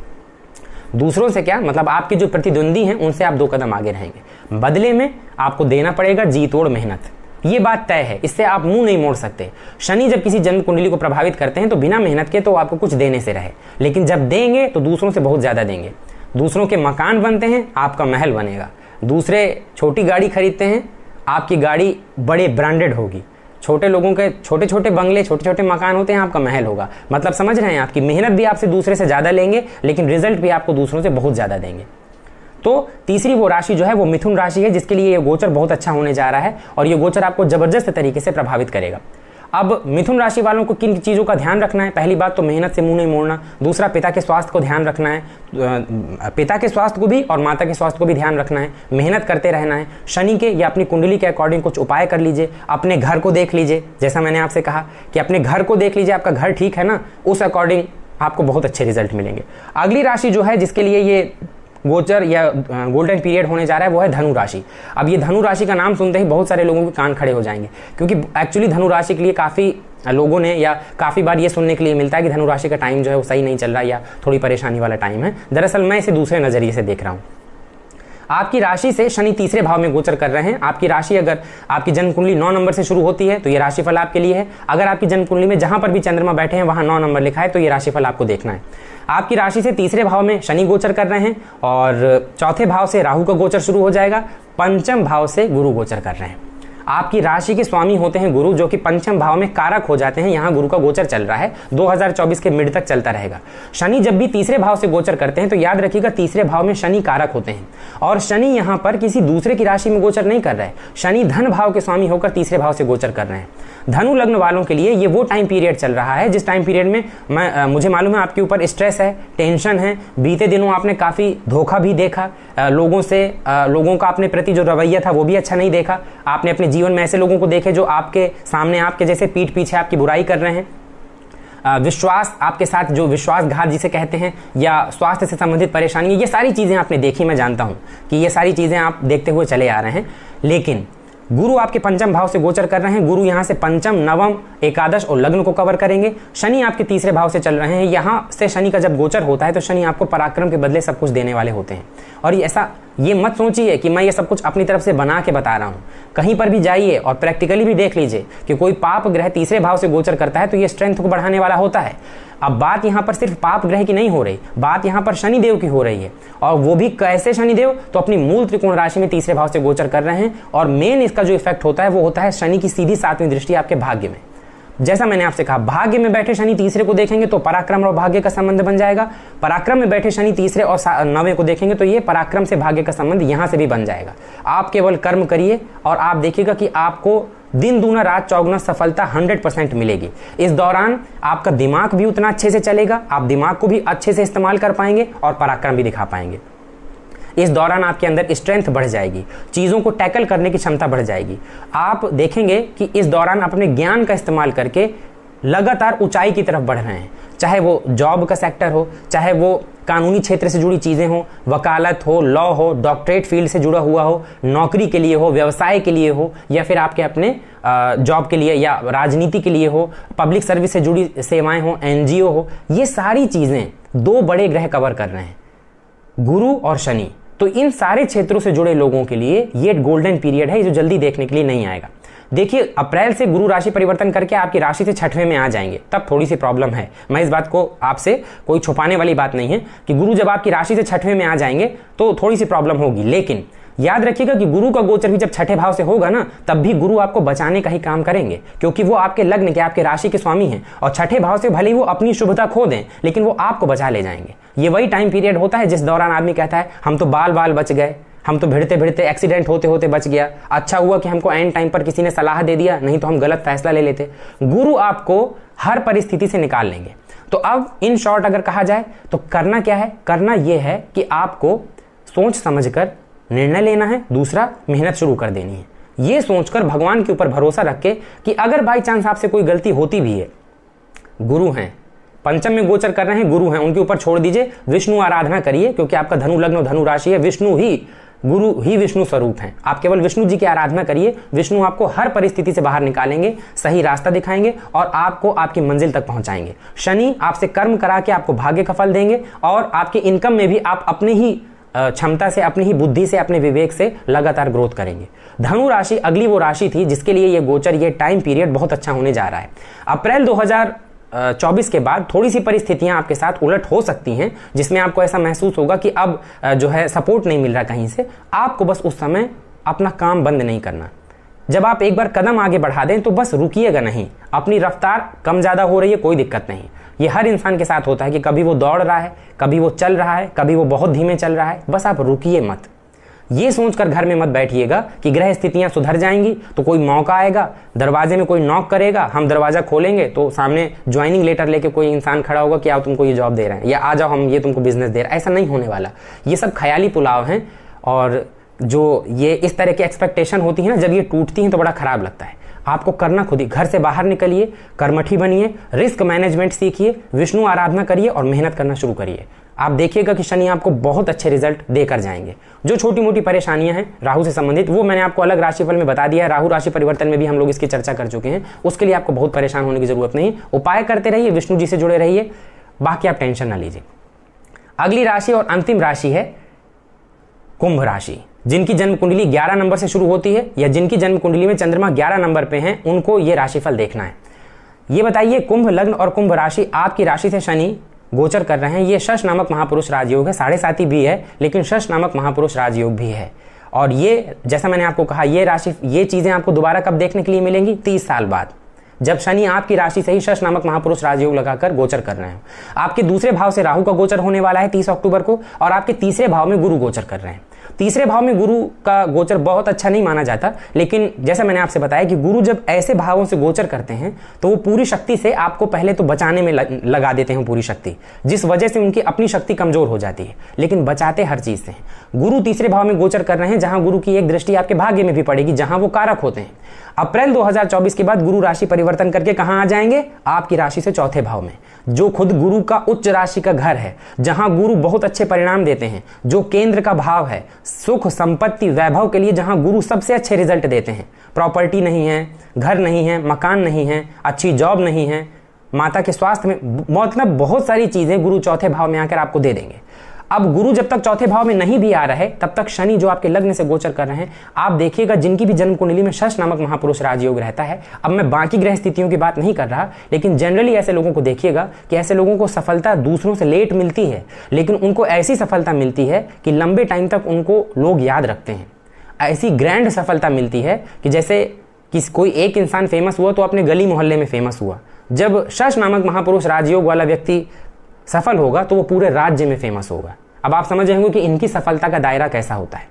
दूसरों से क्या मतलब, आपके जो प्रतिद्वंदी हैं उनसे आप 2 कदम आगे रहेंगे। बदले में आपको देना पड़ेगा जी तोड़ मेहनत, ये बात तय है, इससे आप मुंह नहीं मोड़ सकते। शनि जब किसी जन्म कुंडली को प्रभावित करते हैं तो बिना मेहनत के तो आपको कुछ देने से रहे, लेकिन जब देंगे तो दूसरों से बहुत ज्यादा देंगे। दूसरों के मकान बनते हैं, आपका महल बनेगा। दूसरे छोटी गाड़ी खरीदते हैं, आपकी गाड़ी बड़े ब्रांडेड होगी। छोटे लोगों के छोटे छोटे बंगले, छोटे छोटे मकान होते हैं, आपका महल होगा। मतलब समझ रहे हैं, आपकी मेहनत भी आपसे दूसरे से ज्यादा लेंगे, लेकिन रिजल्ट भी आपको दूसरों से बहुत ज्यादा देंगे। तो तीसरी वो राशि जो है वो मिथुन राशि है, जिसके लिए ये गोचर बहुत अच्छा होने जा रहा है, और ये गोचर आपको जबरदस्त तरीके से प्रभावित करेगा। अब मिथुन राशि वालों को किन चीज़ों का ध्यान रखना है? पहली बात तो मेहनत से मुंह नहीं मोड़ना। दूसरा, पिता के स्वास्थ्य को ध्यान रखना है, पिता के स्वास्थ्य को भी और माता के स्वास्थ्य को भी ध्यान रखना है। मेहनत करते रहना है। शनि के या अपनी कुंडली के अकॉर्डिंग कुछ उपाय कर लीजिए। अपने घर को देख लीजिए, जैसा मैंने आपसे कहा कि अपने घर को देख लीजिए, आपका घर ठीक है ना, उस अकॉर्डिंग आपको बहुत अच्छे रिजल्ट मिलेंगे। अगली राशि जो है जिसके लिए ये गोचर या गोल्डन पीरियड होने जा रहा है वो है धनु राशि। अब ये धनु राशि का नाम सुनते ही बहुत सारे लोगों के कान खड़े हो जाएंगे, क्योंकि एक्चुअली धनु राशि के लिए काफ़ी लोगों ने या काफ़ी बार ये सुनने के लिए मिलता है कि धनु राशि का टाइम जो है वो सही नहीं चल रहा या थोड़ी परेशानी वाला टाइम है। दरअसल मैं इसे दूसरे नज़रिए से देख रहा हूँ। आपकी राशि से शनि तीसरे भाव में गोचर कर रहे हैं। आपकी राशि अगर आपकी जन्म कुंडली 9 नंबर से शुरू होती है तो ये राशिफल आपके लिए है। अगर आपकी जन्म कुंडली में जहां पर भी चंद्रमा बैठे हैं वहां 9 नंबर लिखा है तो ये राशिफल आपको देखना है। आपकी राशि से तीसरे भाव में शनि गोचर कर रहे हैं और चौथे भाव से राहु का गोचर शुरू हो जाएगा। पंचम भाव से गुरु गोचर कर रहे हैं। आपकी राशि के स्वामी होते हैं गुरु, जो कि पंचम भाव में कारक हो जाते हैं। यहाँ गुरु का गोचर चल रहा है, 2024 के मिड तक चलता रहेगा। शनि जब भी तीसरे भाव से गोचर करते हैं तो याद रखिएगा तीसरे भाव में शनि कारक होते हैं और शनि यहाँ पर किसी दूसरे की राशि में गोचर नहीं कर रहे हैं। शनि धन भाव के स्वामी होकर तीसरे भाव से गोचर कर रहे हैं। धनु लग्न वालों के लिए ये वो टाइम पीरियड चल रहा है जिस टाइम पीरियड में मुझे मालूम है आपके ऊपर स्ट्रेस है, टेंशन है। बीते दिनों आपने काफ़ी धोखा भी देखा लोगों से, लोगों का अपने प्रति जो रवैया था वो भी अच्छा नहीं देखा। आपने अपने जीवन में ऐसे लोगों को देखे जो आपके सामने आपके जैसे पीठ पीछे आपकी बुराई कर रहे हैं। विश्वास आपके साथ जो विश्वासघात जिसे कहते हैं या स्वास्थ्य से संबंधित परेशानी, ये सारी चीज़ें आपने देखी। मैं जानता हूं कि ये सारी चीज़ें आप देखते हुए चले आ रहे हैं, लेकिन गुरु आपके पंचम भाव से गोचर कर रहे हैं। गुरु यहाँ से पंचम, नवम, एकादश और लग्न को कवर करेंगे। शनि आपके तीसरे भाव से चल रहे हैं। यहाँ से शनि का जब गोचर होता है तो शनि आपको पराक्रम के बदले सब कुछ देने वाले होते हैं। और ये मत सोचिए कि मैं ये सब कुछ अपनी तरफ से बना के बता रहा हूँ। कहीं पर भी जाइए और प्रैक्टिकली भी देख लीजिए कि कोई पाप ग्रह तीसरे भाव से गोचर करता है तो ये स्ट्रेंथ को बढ़ाने वाला होता है। अब बात यहाँ पर सिर्फ पाप ग्रह की नहीं हो रही, बात यहाँ पर शनिदेव की हो रही है। और वो भी कैसे शनिदेव? तो अपनी मूल त्रिकोण राशि में तीसरे भाव से गोचर कर रहे हैं और मेन इसका जो इफेक्ट होता है वो होता है शनि की सीधी 7वीं दृष्टि आपके भाग्य में। जैसा मैंने आपसे कहा, भाग्य में बैठे शनि तीसरे को देखेंगे तो पराक्रम और भाग्य का संबंध बन जाएगा। पराक्रम में बैठे शनि तीसरे और 9वें को देखेंगे तो ये पराक्रम से भाग्य का संबंध यहां से भी बन जाएगा। आप केवल कर्म करिए और आप देखिएगा कि आपको दिन दूना रात चौगुना सफलता 100% मिलेगी। इस दौरान आपका दिमाग भी उतना अच्छे से चलेगा, आप दिमाग को भी अच्छे से इस्तेमाल कर पाएंगे और पराक्रम भी दिखा पाएंगे। इस दौरान आपके अंदर स्ट्रेंथ बढ़ जाएगी, चीज़ों को टैकल करने की क्षमता बढ़ जाएगी। आप देखेंगे कि इस दौरान अपने ज्ञान का इस्तेमाल करके लगातार ऊंचाई की तरफ बढ़ रहे हैं, चाहे वो जॉब का सेक्टर हो, चाहे वो कानूनी क्षेत्र से जुड़ी चीज़ें हो, वकालत हो, लॉ हो, डॉक्टरेट फील्ड से जुड़ा हुआ हो, नौकरी के लिए हो, व्यवसाय के लिए हो, या फिर आपके अपने जॉब के लिए या राजनीति के लिए हो, पब्लिक सर्विस से जुड़ी सेवाएं हो, एनजीओ हो। ये सारी चीज़ें 2 बड़े ग्रह कवर कर रहे हैं, गुरु और शनि। तो इन सारे क्षेत्रों से जुड़े लोगों के लिए ये गोल्डन पीरियड है जो जल्दी देखने के लिए नहीं आएगा। देखिए, अप्रैल से गुरु राशि परिवर्तन करके आपकी राशि से 6वें में आ जाएंगे, तब थोड़ी सी प्रॉब्लम है। मैं इस बात को आपसे कोई छुपाने वाली बात नहीं है कि गुरु जब आपकी राशि से 6वें में आ जाएंगे तो थोड़ी सी प्रॉब्लम होगी। लेकिन याद रखिएगा कि गुरु का गोचर भी जब 6ठे भाव से होगा ना, तब भी गुरु आपको बचाने का ही काम करेंगे, क्योंकि वो आपके लग्न के, आपके राशि के स्वामी हैं। और 6ठे भाव से भले ही वो अपनी शुभता खो दें, लेकिन वो आपको बचा ले जाएंगे। ये वही टाइम पीरियड होता है जिस दौरान आदमी कहता है हम तो बाल बाल बच गए, हम तो भिड़ते भिड़ते एक्सीडेंट होते होते बच गया, अच्छा हुआ कि हमको एंड टाइम पर किसी ने सलाह दे दिया, नहीं तो हम गलत फैसला ले लेते। गुरु आपको हर परिस्थिति से निकाल लेंगे। तो अब इन शॉर्ट अगर कहा जाए तो करना क्या है? करना यह है कि आपको सोच समझकर निर्णय लेना है। दूसरा, मेहनत शुरू कर देनी है, ये सोचकर भगवान के ऊपर भरोसा रख के कि अगर बाई चांस आपसे कोई गलती होती भी है, गुरु हैं, पंचम में गोचर कर रहे हैं, गुरु हैं, उनके ऊपर छोड़ दीजिए। विष्णु आराधना करिए, क्योंकि आपका धनु लग्न धनु राशि है, विष्णु ही, गुरु ही विष्णु स्वरूप हैं। आप केवल विष्णु जी की आराधना करिए, विष्णु आपको हर परिस्थिति से बाहर निकालेंगे, सही रास्ता दिखाएंगे और आपको आपकी मंजिल तक पहुंचाएंगे। शनि आपसे कर्म करा के आपको भाग्य का फल देंगे और आपके इनकम में भी आप अपने ही क्षमता से, अपनी ही बुद्धि से, अपने विवेक से लगातार ग्रोथ करेंगे। धनु राशि अगली वो राशि थी जिसके लिए ये गोचर, ये टाइम पीरियड बहुत अच्छा होने जा रहा है। अप्रैल 2024 के बाद थोड़ी सी परिस्थितियां आपके साथ उलट हो सकती हैं, जिसमें आपको ऐसा महसूस होगा कि अब जो है सपोर्ट नहीं मिल रहा कहीं से। आपको बस उस समय अपना काम बंद नहीं करना। जब आप एक बार कदम आगे बढ़ा दें तो बस रुकिएगा नहीं। अपनी रफ्तार कम ज़्यादा हो रही है, कोई दिक्कत नहीं। ये हर इंसान के साथ होता है कि कभी वो दौड़ रहा है, कभी वो चल रहा है, कभी वो बहुत धीमे चल रहा है। बस आप रुकिए मत, ये सोचकर घर में मत बैठिएगा कि ग्रह स्थितियां सुधर जाएंगी तो कोई मौका आएगा, दरवाजे में कोई नॉक करेगा, हम दरवाजा खोलेंगे तो सामने ज्वाइनिंग लेटर लेके कोई इंसान खड़ा होगा कि आओ तुमको ये जॉब दे रहे हैं, या आ जाओ हम ये तुमको बिजनेस दे रहे हैं। ऐसा नहीं होने वाला। ये सब ख्याली पुलाव हैं, और जो ये इस तरह की एक्सपेक्टेशन होती है ना, जब ये टूटती हैं तो बड़ा खराब लगता है। आपको करना खुद ही। घर से बाहर निकलिए, कर्मठी बनिए, रिस्क मैनेजमेंट सीखिए, विष्णु आराधना करिए और मेहनत करना शुरू करिए। आप देखिएगा कि शनि आपको बहुत अच्छे रिजल्ट देकर जाएंगे। जो छोटी मोटी परेशानियां हैं राहु से संबंधित, वो मैंने आपको अलग राशिफल में बता दिया है। राहु राशि परिवर्तन में भी हम लोग इसकी चर्चा कर चुके हैं। उसके लिए आपको बहुत परेशान होने की जरूरत नहीं। उपाय करते रहिए, विष्णु जी से जुड़े रहिए, बाकी आप टेंशन ना लीजिए। अगली राशि और अंतिम राशि है कुंभ राशि। जिनकी जन्म कुंडली 11 नंबर से शुरू होती है या जिनकी जन्म कुंडली में चंद्रमा 11 नंबर पे हैं, उनको ये राशिफल देखना है। ये बताइए, कुंभ लग्न और कुंभ राशि, आपकी राशि से शनि गोचर कर रहे हैं। ये शश नामक महापुरुष राजयोग है, 7.5 भी है, लेकिन शश नामक महापुरुष राजयोग भी है। और ये, जैसा मैंने आपको कहा, ये राशि, ये चीजें आपको दोबारा कब देखने के लिए मिलेंगी? 30 साल बाद, जब शनि आपकी राशि से ही शश नामक महापुरुष राजयोग लगाकर गोचर कर रहे हैं। आपके दूसरे भाव से राहु का गोचर होने वाला है 30 अक्टूबर को, और आपके तीसरे भाव में गुरु गोचर कर रहे हैं। तीसरे भाव में गुरु का गोचर बहुत अच्छा नहीं माना जाता, लेकिन जैसा मैंने आपसे बताया कि गुरु जब ऐसे भावों से गोचर करते हैं तो वो पूरी शक्ति से आपको पहले तो बचाने में लगा देते हैं पूरी शक्ति, जिस वजह से उनकी अपनी शक्ति कमजोर हो जाती है, लेकिन बचाते हर चीज से हैं। गुरु तीसरे भाव में गोचर कर रहे हैं, जहां गुरु की एक दृष्टि आपके भाग्य में भी पड़ेगी, जहां वो कारक होते हैं। अप्रैल 2024 के बाद गुरु राशि परिवर्तन करके कहां आ जाएंगे? आपकी राशि से चौथे भाव में, जो खुद गुरु का उच्च राशि का घर है, जहां गुरु बहुत अच्छे परिणाम देते हैं, जो केंद्र का भाव है, सुख संपत्ति वैभव के लिए जहां गुरु सबसे अच्छे रिजल्ट देते हैं। प्रॉपर्टी नहीं है, घर नहीं है, मकान नहीं है, अच्छी जॉब नहीं है, माता के स्वास्थ्य में, मतलब बहुत सारी चीजें गुरु चौथे भाव में आकर आपको दे देंगे। अब गुरु जब तक चौथे भाव में नहीं भी आ रहे, तब तक शनि जो आपके लग्न से गोचर कर रहे हैं, आप देखिएगा जिनकी भी जन्म कुंडली में शश नामक महापुरुष राजयोग रहता है। अब मैं बाकी ग्रह स्थितियों की बात नहीं कर रहा, लेकिन जनरली ऐसे लोगों को देखिएगा कि ऐसे लोगों को सफलता दूसरों से लेट मिलती है, लेकिन उनको ऐसी सफलता मिलती है कि लंबे टाइम तक उनको लोग याद रखते हैं। ऐसी ग्रैंड सफलता मिलती है कि जैसे कि कोई एक इंसान फेमस हुआ तो अपने गली मोहल्ले में फेमस हुआ। जब शश नामक महापुरुष राजयोग वाला व्यक्ति सफल होगा तो वो पूरे राज्य में फेमस होगा। अब आप समझ जाएंगे कि इनकी सफलता का दायरा कैसा होता है।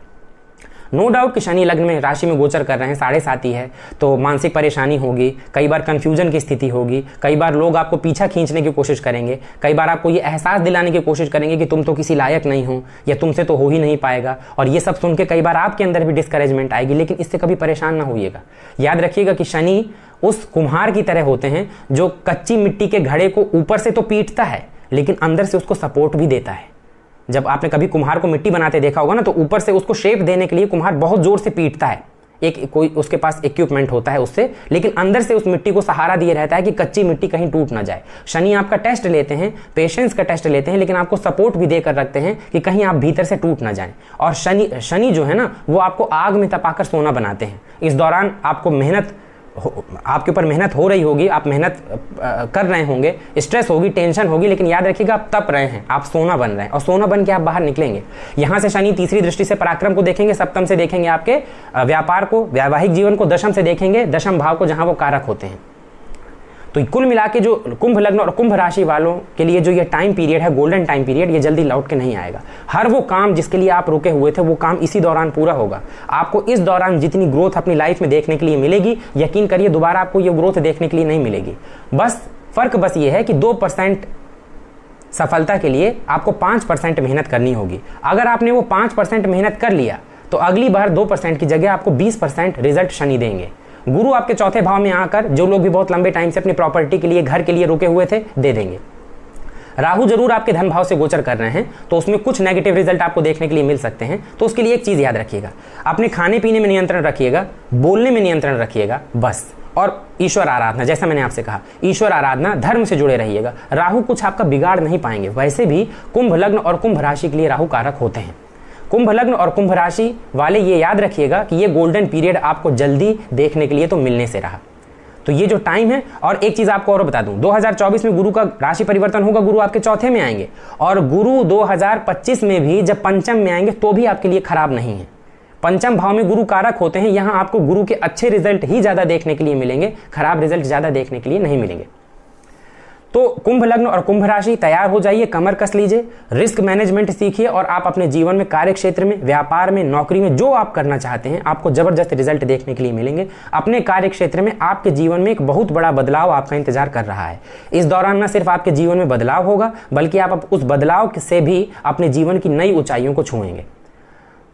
नो डाउट कि शनि लग्न में राशि में गोचर कर रहे हैं, 7.5 ही है, तो मानसिक परेशानी होगी, कई बार कंफ्यूजन की स्थिति होगी, कई बार लोग आपको पीछा खींचने की कोशिश करेंगे, कई बार आपको ये एहसास दिलाने की कोशिश करेंगे कि तुम तो किसी लायक नहीं हो या तुमसे तो हो ही नहीं पाएगा, और ये सब सुन के कई बार आपके अंदर भी डिस्करेजमेंट आएगी। लेकिन इससे कभी परेशान ना होइएगा। याद रखिएगा कि शनि उस कुम्हार की तरह होते हैं जो कच्ची मिट्टी के घड़े को ऊपर से तो पीटता है, लेकिन अंदर से उसको सपोर्ट भी देता है। जब आपने कभी कुम्हार को मिट्टी बनाते देखा होगा ना, तो ऊपर से उसको शेप देने के लिए कुम्हार बहुत जोर से पीटता है, एक कोई उसके पास इक्विपमेंट होता है उससे, लेकिन अंदर से उस मिट्टी को सहारा दिए रहता है कि कच्ची मिट्टी कहीं टूट ना जाए। शनि आपका टेस्ट लेते हैं, पेशेंस का टेस्ट लेते हैं, लेकिन आपको सपोर्ट भी देकर रखते हैं कि कहीं आप भीतर से टूट ना जाएं। और शनि जो है ना, वो आपको आग में तपाकर सोना बनाते हैं। इस दौरान आपको आपके ऊपर मेहनत हो रही होगी, आप मेहनत कर रहे होंगे, स्ट्रेस होगी, टेंशन होगी, लेकिन याद रखिएगा आप तप रहे हैं, आप सोना बन रहे हैं, और सोना बन के आप बाहर निकलेंगे। यहां से शनि तीसरी दृष्टि से पराक्रम को देखेंगे, सप्तम से देखेंगे आपके व्यापार को, वैवाहिक जीवन को, दशम से देखेंगे दशम भाव को, जहां वो कारक होते हैं। तो कुल मिला के जो कुंभ लग्न और कुंभ राशि वालों के लिए जो ये टाइम पीरियड है, गोल्डन टाइम पीरियड, ये जल्दी लौट के नहीं आएगा। हर वो काम जिसके लिए आप रुके हुए थे, वो काम इसी दौरान पूरा होगा। आपको इस दौरान जितनी ग्रोथ अपनी लाइफ में देखने के लिए मिलेगी, यकीन करिए दोबारा आपको ये ग्रोथ देखने के लिए नहीं मिलेगी। फर्क बस ये है कि 2% सफलता के लिए आपको 5% मेहनत करनी होगी। अगर आपने वो 5% मेहनत कर लिया तो अगली बार 2% की जगह आपको 20% रिजल्ट शनि देंगे। गुरु आपके चौथे भाव में आकर जो लोग भी बहुत लंबे टाइम से अपनी प्रॉपर्टी के लिए, घर के लिए रुके हुए थे, दे देंगे। राहु जरूर आपके धन भाव से गोचर कर रहे हैं, तो उसमें कुछ नेगेटिव रिजल्ट आपको देखने के लिए मिल सकते हैं। तो उसके लिए एक चीज याद रखिएगा, अपने खाने पीने में नियंत्रण रखिएगा, बोलने में नियंत्रण रखिएगा बस, और ईश्वर आराधना, जैसा मैंने आपसे कहा, ईश्वर आराधना, धर्म से जुड़े रहिएगा। राहु कुछ आपका बिगाड़ नहीं पाएंगे। वैसे भी कुंभ लग्न और कुंभ राशि के लिए राहु कारक होते हैं। कुंभ लग्न और कुंभ राशि वाले ये याद रखिएगा कि ये गोल्डन पीरियड आपको जल्दी देखने के लिए तो मिलने से रहा। तो ये जो टाइम है, और एक चीज आपको और बता दूं, 2024 में गुरु का राशि परिवर्तन होगा, गुरु आपके चौथे में आएंगे, और गुरु 2025 में भी जब पंचम में आएंगे तो भी आपके लिए खराब नहीं है। पंचम भाव में गुरु कारक होते हैं, यहां आपको गुरु के अच्छे रिजल्ट ही ज्यादा देखने के लिए मिलेंगे, खराब रिजल्ट ज्यादा देखने के लिए नहीं मिलेंगे। तो कुंभ लग्न और कुंभ राशि, तैयार हो जाइए, कमर कस लीजिए, रिस्क मैनेजमेंट सीखिए और आप अपने जीवन में, कार्य क्षेत्र में, व्यापार में, नौकरी में जो आप करना चाहते हैं आपको जबरदस्त रिजल्ट देखने के लिए मिलेंगे। अपने कार्य क्षेत्र में आपके जीवन में एक बहुत बड़ा बदलाव आपका इंतजार कर रहा है। इस दौरान न सिर्फ आपके जीवन में बदलाव होगा बल्कि आप उस बदलाव से भी अपने जीवन की नई ऊंचाइयों को छुएंगे।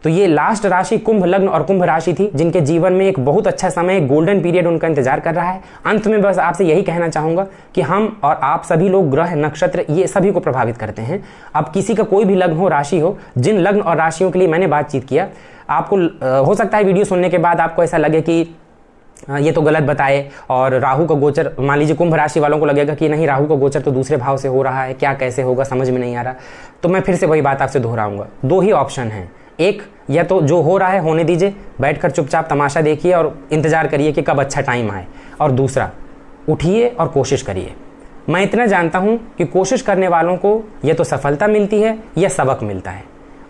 तो ये लास्ट राशि कुंभ लग्न और कुंभ राशि थी, जिनके जीवन में एक बहुत अच्छा समय, गोल्डन पीरियड उनका इंतजार कर रहा है। अंत में बस आपसे यही कहना चाहूंगा कि हम और आप सभी लोग, ग्रह, नक्षत्र, ये सभी को प्रभावित करते हैं। अब किसी का कोई भी लग्न हो, राशि हो, जिन लग्न और राशियों के लिए मैंने बातचीत किया, आपको हो सकता है वीडियो सुनने के बाद आपको ऐसा लगे कि ये तो गलत बताए, और राहु का गोचर, मान लीजिए कुंभ राशि वालों को लगेगा कि नहीं, राहु का गोचर तो दूसरे भाव से हो रहा है, क्या कैसे होगा, समझ में नहीं आ रहा। तो मैं फिर से वही बात आपसे दोहराऊंगा, दो ही ऑप्शन हैं। एक, या तो जो हो रहा है होने दीजिए, बैठकर चुपचाप तमाशा देखिए और इंतजार करिए कि कब अच्छा टाइम आए। और दूसरा, उठिए और कोशिश करिए। मैं इतना जानता हूं कि कोशिश करने वालों को या तो सफलता मिलती है या सबक मिलता है,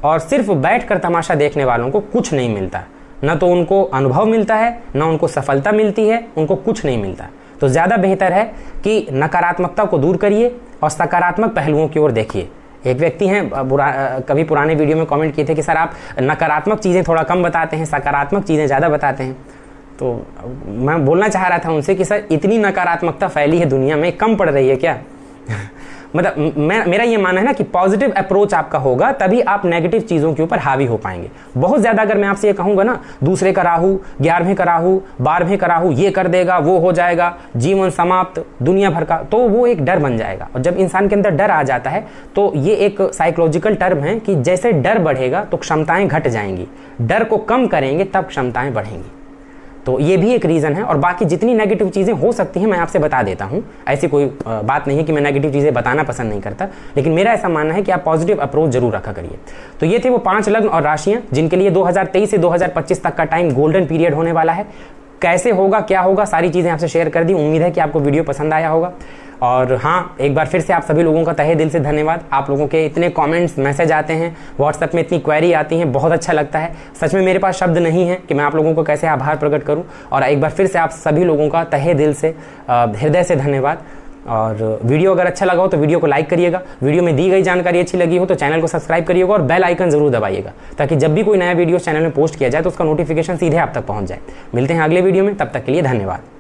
और सिर्फ बैठकर तमाशा देखने वालों को कुछ नहीं मिलता। न तो उनको अनुभव मिलता है, न उनको सफलता मिलती है, उनको कुछ नहीं मिलता। तो ज़्यादा बेहतर है कि नकारात्मकता को दूर करिए और सकारात्मक पहलुओं की ओर देखिए। एक व्यक्ति हैं, कभी पुराने वीडियो में कमेंट किए थे कि सर आप नकारात्मक चीज़ें थोड़ा कम बताते हैं, सकारात्मक चीज़ें ज़्यादा बताते हैं। तो मैं बोलना चाह रहा था उनसे कि सर इतनी नकारात्मकता फैली है दुनिया में, कम पड़ रही है क्या? मतलब मेरा ये मानना है ना कि पॉजिटिव अप्रोच आपका होगा तभी आप नेगेटिव चीज़ों के ऊपर हावी हो पाएंगे। बहुत ज़्यादा अगर मैं आपसे ये कहूँगा ना, दूसरे का राहु, 11वें का राहु, 12वें का राहु ये कर देगा, वो हो जाएगा, जीवन समाप्त, दुनिया भर का, तो वो एक डर बन जाएगा। और जब इंसान के अंदर डर आ जाता है तो ये एक साइकोलॉजिकल टर्म है कि जैसे डर बढ़ेगा तो क्षमताएं घट जाएंगी, डर को कम करेंगे तब क्षमताएं बढ़ेंगी। तो ये भी एक रीज़न है। और बाकी जितनी नेगेटिव चीज़ें हो सकती हैं मैं आपसे बता देता हूँ, ऐसी कोई बात नहीं है कि मैं नेगेटिव चीज़ें बताना पसंद नहीं करता, लेकिन मेरा ऐसा मानना है कि आप पॉजिटिव अप्रोच जरूर रखा करिए। तो ये थे वो 5 लग्न और राशियाँ जिनके लिए 2023 से 2025 तक का टाइम गोल्डन पीरियड होने वाला है। कैसे होगा, क्या होगा, सारी चीज़ें आपसे शेयर कर दी। उम्मीद है कि आपको वीडियो पसंद आया होगा। और हाँ, एक बार फिर से आप सभी लोगों का तहे दिल से धन्यवाद। आप लोगों के इतने कमेंट्स, मैसेज आते हैं, व्हाट्सएप में इतनी क्वेरी आती हैं, बहुत अच्छा लगता है। सच में मेरे पास शब्द नहीं है कि मैं आप लोगों को कैसे आभार प्रकट करूं। और एक बार फिर से आप सभी लोगों का तहे दिल से, हृदय से धन्यवाद। और वीडियो अगर अच्छा लगा हो तो वीडियो को लाइक करिएगा। वीडियो में दी गई जानकारी अच्छी लगी हो तो चैनल को सब्सक्राइब करिएगा और बेल आइकन जरूर दबाइएगा, ताकि जब भी कोई नया वीडियो चैनल में पोस्ट किया जाए तो उसका नोटिफिकेशन सीधे आप तक पहुंच जाए। मिलते हैं अगले वीडियो में, तब तक के लिए धन्यवाद।